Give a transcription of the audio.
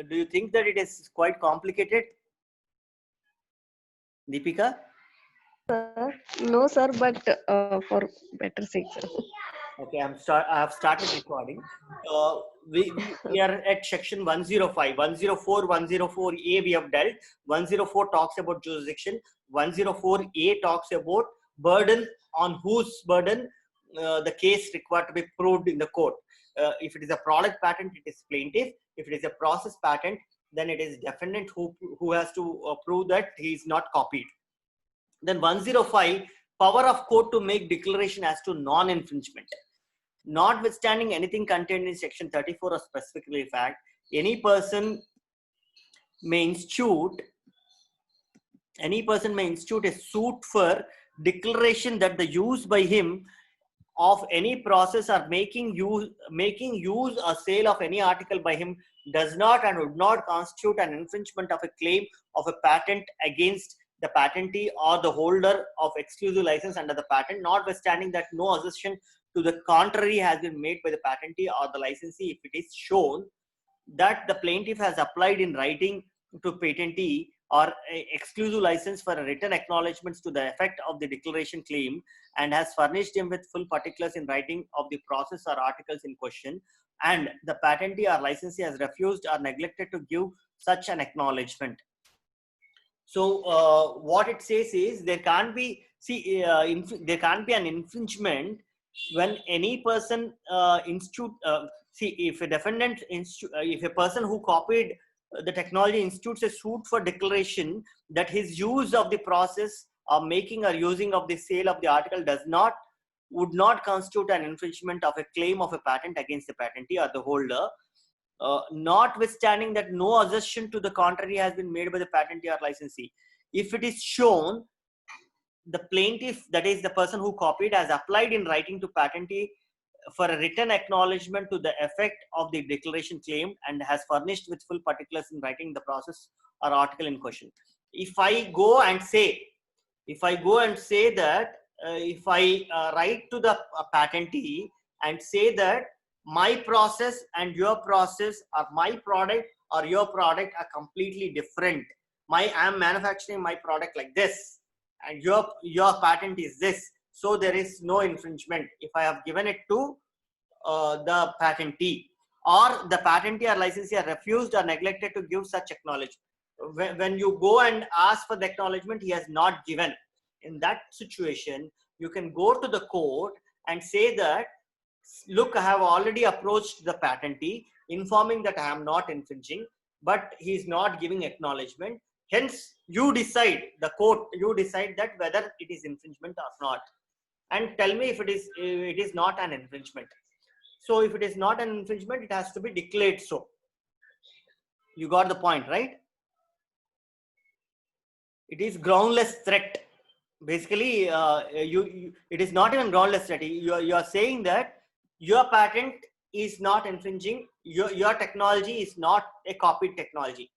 do you think that it is quite complicated, Deepika? Sir, no, sir, but for better sake, sir. Okay, I have started recording. We are at section 105, 104, 104A we have dealt. 104 talks about jurisdiction. 104A talks about burden, on whose burden the case required to be proved in the court. If it is a product patent, it is plaintiff. If it is a process patent, then it is defendant who has to prove that he is not copied. Then 105, power of court to make declaration as to non-infringement. Notwithstanding anything contained in section 34 or specifically fact, any person may institute a suit for declaration that the use by him of any process or making use or sale of any article by him does not and would not constitute an infringement of a claim of a patent against the patentee or the holder of exclusive license under the patent, notwithstanding that no assertion to the contrary has been made by the patentee or the licensee if it is shown that the plaintiff has applied in writing to patentee or exclusive license for a written acknowledgements to the effect of the declaration claim and has furnished him with full particulars in writing of the process or articles in question, and the patentee or licensee has refused or neglected to give such an acknowledgement. So what it says is there can't be there can't be an infringement when any person if a defendant if a person who copied the technology institutes a suit for declaration that his use of the process of making or using of the sale of the article would not constitute an infringement of a claim of a patent against the patentee or the holder, notwithstanding that no assertion to the contrary has been made by the patentee or licensee. If it is shown the plaintiff, that is the person who copied, has applied in writing to patentee for a written acknowledgement to the effect of the declaration claim and has furnished with full particulars in writing the process or article in question. If I go and say that if I write to the patentee and say that my process and your process, or my product or your product, are completely different. I am manufacturing my product like this and your patent is this, so there is no infringement if I have given it to the patentee, or the patentee or licensee are refused or neglected to give such acknowledgement. When you go and ask for the acknowledgement, he has not given. In that situation, you can go to the court and say that, look, I have already approached the patentee informing that I am not infringing, but he is not giving acknowledgement. Hence, you decide, the court, you decide that whether it is infringement or not, and tell me if it is not an infringement. So if it is not an infringement, it has to be declared so. You got the point, right? It is groundless threat. Basically, it is not even groundless threat. You are saying that your patent is not infringing, your technology is not a copied technology.